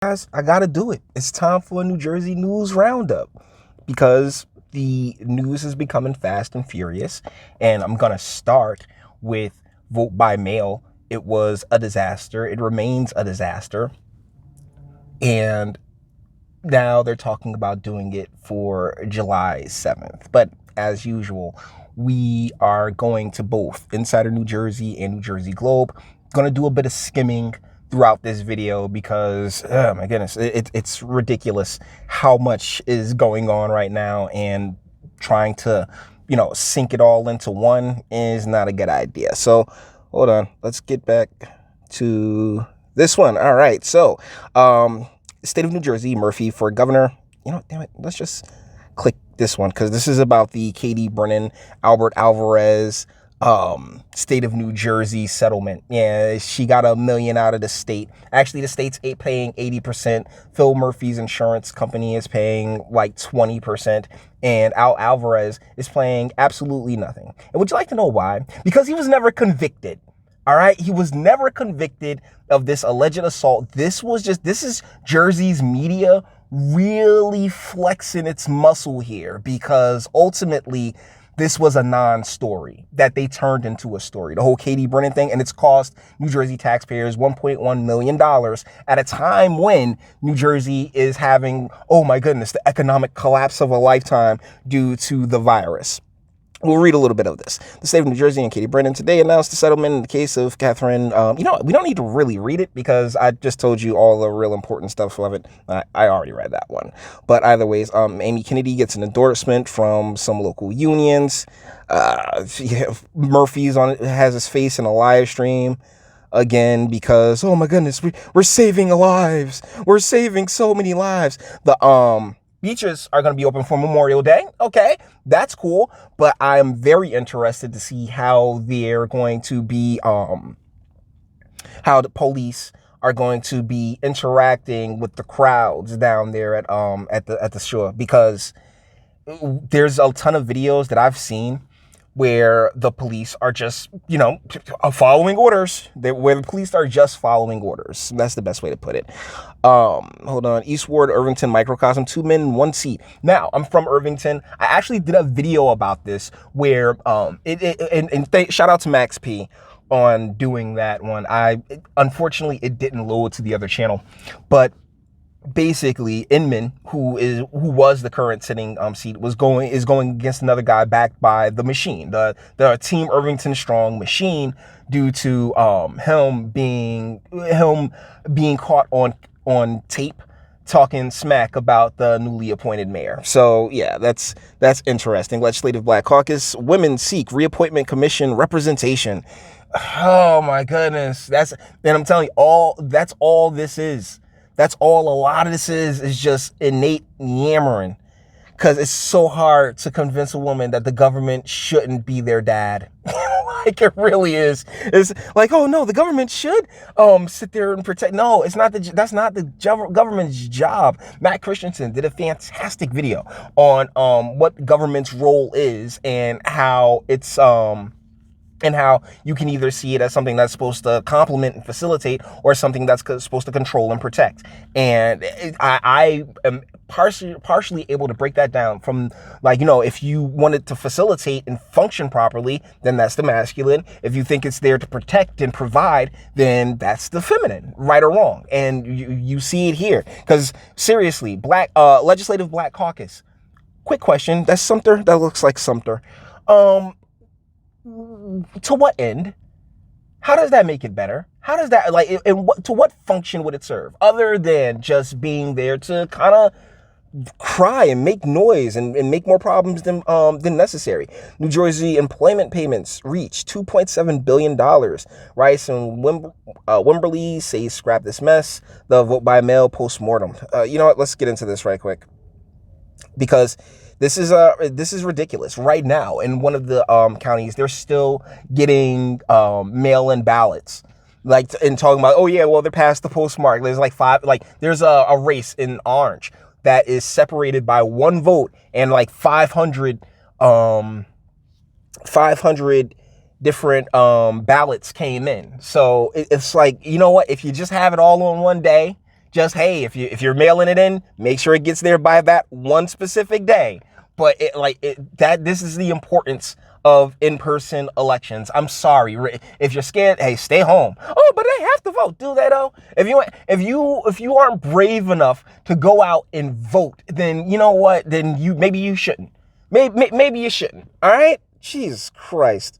Guys, I gotta do it. It's time for a New Jersey news roundup because the news is becoming fast and furious. And I'm gonna start with vote by mail. It was a disaster. It remains a disaster. And now they're talking about doing it for July 7th. But as usual, we are going to both Insider New Jersey and New Jersey Globe. Going to do a bit of skimming throughout this video because, oh my goodness, it's ridiculous how much is going on right now, and trying to, sink it all into one is not a good idea. So hold on, let's get back to this one. All right, so state of New Jersey, Murphy for governor. Damn it, let's just click this one because this is about the Katie Breenan, Albert Alvarez state of New Jersey settlement. Yeah, she got $1 million out of the state. Actually, the state's paying 80%. Phil Murphy's insurance company is paying like 20%. And Al Alvarez is paying absolutely nothing. And would you like to know why? Because he was never convicted. All right. He was never convicted of this alleged assault. This is Jersey's media really flexing its muscle here, because ultimately this was a non-story that they turned into a story, the whole Katie Breenan thing. And it's cost New Jersey taxpayers $1.1 million at a time when New Jersey is having, oh my goodness, the economic collapse of a lifetime due to the virus. We'll read a little bit of this. The state of New Jersey and Katie Breenan today announced the settlement in the case of Catherine. We don't need to really read it because I just told you all the real important stuff of it. I already read that one. But either ways, Amy Kennedy gets an endorsement from some local unions. Murphy's has his face in a live stream again because, oh my goodness, we're saving lives. We're saving so many lives. The beaches are going to be open for Memorial Day. Okay, that's cool. But I'm very interested to see how they're going to be, how the police are going to be interacting with the crowds down there at the shore, because there's a ton of videos that I've seen where the police are just, following orders. Where the police are just following orders. That's the best way to put it. Hold on. East Ward, Irvington microcosm, 2 men, 1 seat. Now, I'm from Irvington. I actually did a video about this where, shout out to Max P on doing that one. Unfortunately, it didn't load to the other channel, but basically Inman, who was the current sitting seat, is going against another guy backed by the machine, the Team Irvington Strong machine, due to him being caught on tape talking smack about the newly appointed mayor. So yeah, that's interesting. Legislative Black Caucus, women seek reappointment commission representation. Oh my goodness, and I'm telling you, that's all this is. That's all a lot of this is just innate yammering, because it's so hard to convince a woman that the government shouldn't be their dad. Like, it really is. It's like, oh no, the government should sit there and protect. No, it's not. That's not the government's job. Matt Christensen did a fantastic video on what the government's role is, and how it's and how you can either see it as something that's supposed to complement and facilitate, or something that's supposed to control and protect. And I am partially able to break that down from, like, if you want it to facilitate and function properly, then that's the masculine. If you think it's there to protect and provide, then that's the feminine, right or wrong. And you see it here, because seriously, Legislative Black Caucus. Quick question. That's Sumter? That looks like Sumter. To what end? How does that make it better? How does that, to what function would it serve, other than just being there to kind of cry and make noise and make more problems than necessary? New Jersey employment payments reach $2.7 billion. Rice and Wimberly say scrap this mess. The vote by mail postmortem. You know what? Let's get into this right quick, because this is ridiculous. Right now, in one of the counties, they're still getting mail-in ballots, and talking about, oh yeah, well, they're past the postmark. There's like 5, there's a race in Orange that is separated by 1 vote, and like 500 different ballots came in. So it's like, you know what? If you just have it all on one day, Just, hey, if you're mailing it in, make sure it gets there by that one specific day. But this is the importance of in-person elections. I'm sorry. If you're scared, hey, stay home. Oh, but they have to vote. Do they though? If you aren't brave enough to go out and vote, then you know what? Then maybe you shouldn't. Maybe you shouldn't. All right? Jesus Christ.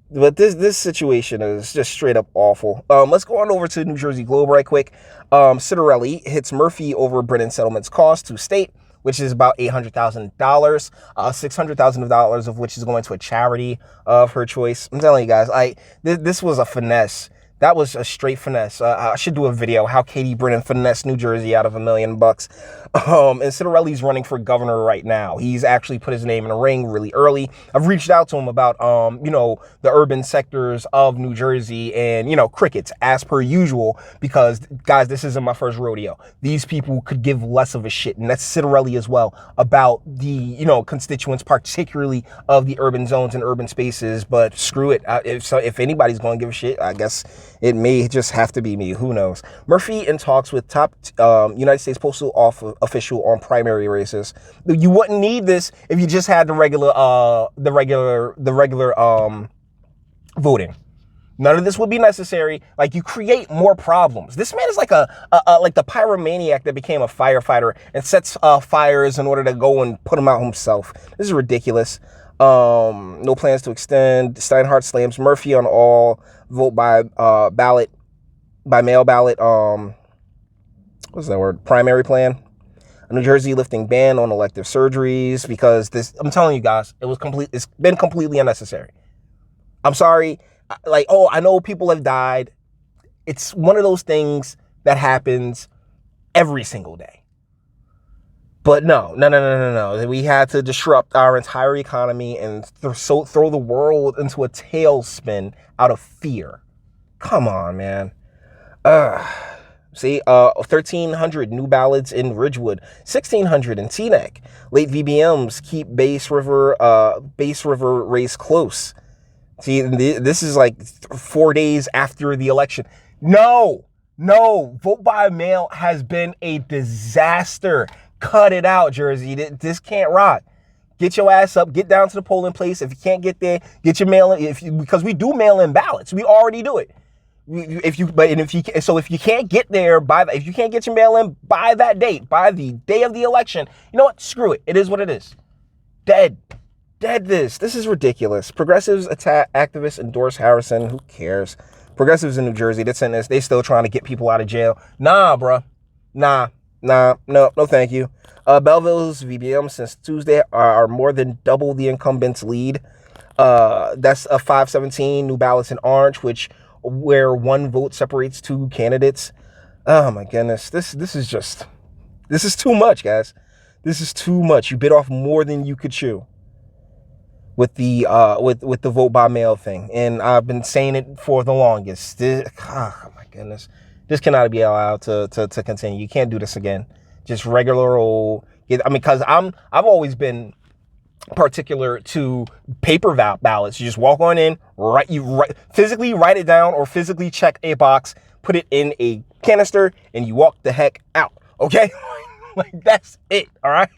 But this situation is just straight up awful. Let's go on over to New Jersey Globe right quick. Citarelli hits Murphy over Breenan settlement's cost to state, which is about $800,000, $600,000 of which is going to a charity of her choice. I'm telling you guys, this was a finesse. That was a straight finesse. I should do a video how Katie Breenan finessed New Jersey out of $1 million. And Citarelli's running for governor right now. He's actually put his name in a ring really early. I've reached out to him about, the urban sectors of New Jersey and, crickets as per usual, because guys, this isn't my first rodeo. These people could give less of a shit. And that's Citarelli as well about the, constituents, particularly of the urban zones and urban spaces. But screw it. If anybody's going to give a shit, I guess it may just have to be me. Who knows? Murphy in talks with top United States Postal official on primary races. You wouldn't need this if you just had the regular voting. None of this would be necessary. Like, you create more problems. This man is like like the pyromaniac that became a firefighter and sets fires in order to go and put them out himself. This is ridiculous. No plans to extend. Steinhardt slams Murphy on all vote by mail ballot. What's that word? Primary plan. New Jersey lifting ban on elective surgeries because I'm telling you guys, it's been completely unnecessary. I'm sorry. I know people have died. It's one of those things that happens every single day. But no. We had to disrupt our entire economy and throw the world into a tailspin out of fear. Come on, man. 1,300 new ballots in Ridgewood, 1,600 in Teaneck. Late VBMs keep Base River race close. See, this is like 4 days after the election. No, vote by mail has been a disaster. Cut it out, Jersey. This can't rock. Get your ass up. Get down to the polling place. If you can't get there, get your mail in. Because we do mail in ballots. We already do it. If you can't get there if you can't get your mail in by that date, by the day of the election, you know what? Screw it. It is what it is. Dead. This is ridiculous. Progressives attack activists endorse Harrison. Who cares? Progressives in New Jersey, they still trying to get people out of jail. Nah, bruh. Nah, no, thank you. Belleville's VBM since Tuesday are more than double the incumbent's lead. That's a 517 new ballots in Orange, where one vote separates two candidates. Oh my goodness. This is too much, guys. This is too much. You bit off more than you could chew with the vote by mail thing. And I've been saying it for the longest. Oh my goodness. This cannot be allowed to continue. You can't do this again. Just regular old, because I've always been particular to paper ballots. You just walk on in, physically write it down or physically check a box, put it in a canister, and you walk the heck out. Okay? That's it. All right?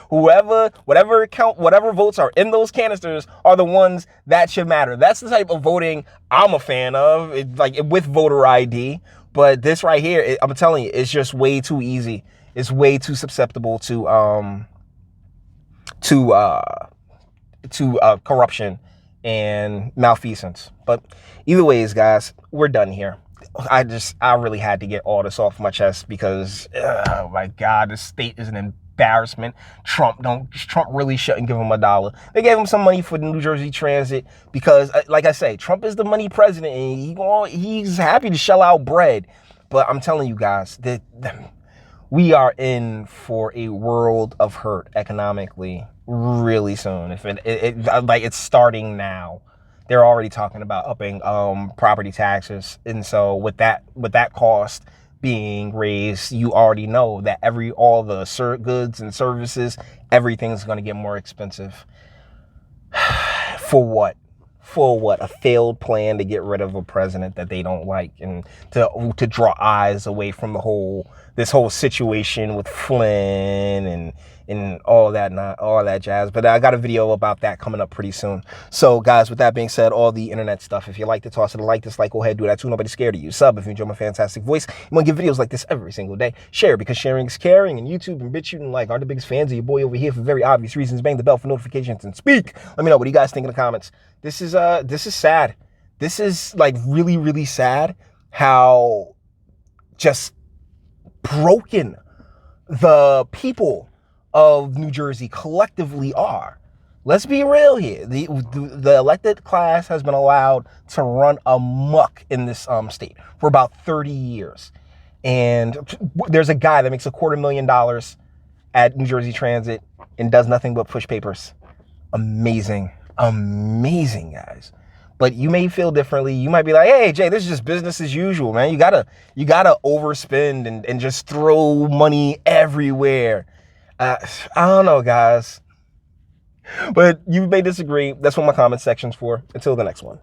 Whatever votes are in those canisters are the ones that should matter. That's the type of voting I'm a fan of, with voter ID. But this right here, I'm telling you, it's just way too easy. It's way too susceptible to corruption and malfeasance. But either ways, guys, we're done here. I really had to get all this off my chest because, oh my God, the state is an embarrassment. Trump really shouldn't give him $1. They gave him some money for the New Jersey Transit because, like I say, Trump is the money president and he's happy to shell out bread. But I'm telling you guys that we are in for a world of hurt economically really soon. If it's starting now. They're already talking about upping property taxes. And so with that cost being raised, you already know that all the goods and services, everything's going to get more expensive. For what? for what? A failed plan to get rid of a president that they don't like, and to draw eyes away from this whole situation with Flynn and all that jazz. But I got a video about that coming up pretty soon. So guys, with that being said, all the internet stuff, if you like to toss it a like, dislike, go ahead, do that too. Nobody's scared of you. Sub if you enjoy my fantastic voice. I'm gonna give videos like this every single day. Share, because sharing is caring, and YouTube and Bitchute and like are the biggest fans of your boy over here for very obvious reasons. Bang the bell for notifications and speak. Let me know what you guys think in the comments. This is sad. This is like really, really sad how just broken the people of New Jersey collectively are. Let's be real here. The elected class has been allowed to run amok in this state for about 30 years. And there's a guy that makes $250,000 at New Jersey Transit and does nothing but push papers. Amazing. Amazing, guys. But you may feel differently. You might be like, hey, Jay, this is just business as usual, man. You gotta overspend and just throw money everywhere. I don't know, guys. But you may disagree. That's what my comment section's for. Until the next one.